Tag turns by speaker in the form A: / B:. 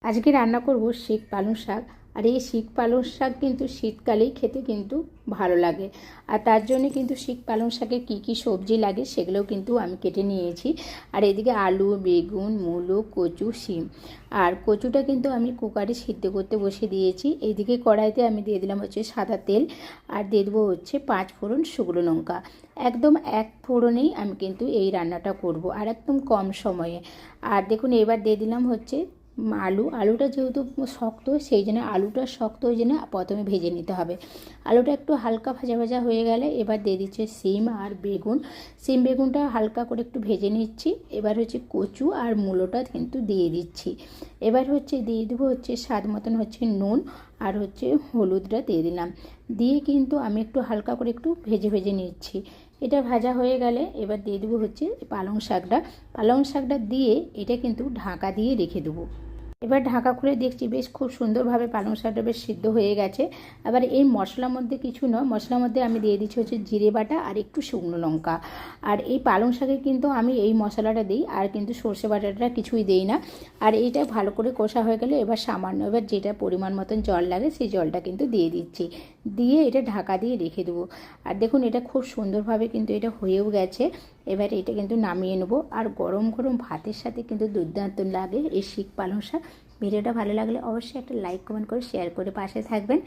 A: আজকে রান্না করব শিক পালং শাক। আর এই শিক পালং শাক কিন্তু শীতকালেই খেতে কিন্তু ভালো লাগে। আর তার জন্য কিন্তু শিক পালং শাকে কী কী সবজি লাগে সেগুলোও কিন্তু আমি কেটে নিয়েছি। আর এদিকে আলু, বেগুন, মূলো, কচু, শিম। আর কচুটা কিন্তু আমি কুকারে সিদ্ধ করতে বসিয়ে দিয়েছি। এইদিকে কড়াইতে আমি দিয়ে দিলাম হচ্ছে সাদা তেল, আর দিয়ে দেবো হচ্ছে 5 ফোড়ন শুকনো লঙ্কা। একদম এক ফোড়নেই আমি কিন্তু এই রান্নাটা করব, আর একদম কম সময়ে। আর দেখুন এবার দিয়ে দিলাম হচ্ছে আলুটা যেহেতু শক্ত, সেই জন্য আলুটা শক্ত ওই জন্য প্রথমে ভেজে নিতে হবে। আলুটা একটু হালকা ভাজা ভাজা হয়ে গেলে এবার দিয়ে দিচ্ছে সিম আর বেগুন। সিম বেগুনটা হালকা করে একটু ভেজে নিচ্ছি। এবার হচ্ছে কচু আর মূলোটা কিন্তু দিয়ে দিচ্ছি। এবার হচ্ছে দিয়ে দেবো হচ্ছে স্বাদ মতন হচ্ছে নুন, আর হচ্ছে হলুদটা দিয়ে দিলাম। দিয়ে কিন্তু আমি একটু হালকা করে একটু ভেজে ভেজে নিচ্ছি। এটা ভাজা হয়ে গেলে এবার দিয়ে দেবো হচ্ছে পালং শাকটা দিয়ে এটা কিন্তু ঢাকা দিয়ে রেখে দেবো। এবার ঢাকা খুলে দেখছি বেশ খুব সুন্দরভাবে পালং শাকটা বেশ সিদ্ধ হয়ে গেছে। এবার এই মশলার মধ্যে কিছু নয়, মশলার মধ্যে আমি দিয়ে দিচ্ছি হচ্ছে জিরে বাটা আর একটু শুকনো লঙ্কা। আর এই পালং শাকে কিন্তু আমি এই মশলাটা দিই, আর কিন্তু সর্ষে বাটাটা কিছুই দিই না। আর এইটা ভালো করে কষা হয়ে গেলে এবার এবার যেটা পরিমাণ মতন জল লাগে সেই জলটা কিন্তু দিয়ে দিচ্ছি। দিয়ে এটা ঢাকা দিয়ে রেখে দেবো। আর দেখুন এটা খুব সুন্দরভাবে কিন্তু এটা হয়েও গেছে। এবার এটা কিন্তু নামিয়ে নেবো। আর গরম গরম ভাতের সাথে কিন্তু দুর্দান্ত লাগে এই শিক পালং শাক। ভিডিওটা ভালো লাগলে অবশ্যই একটা লাইক, কমেন্ট করে শেয়ার করে পাশে থাকবেন।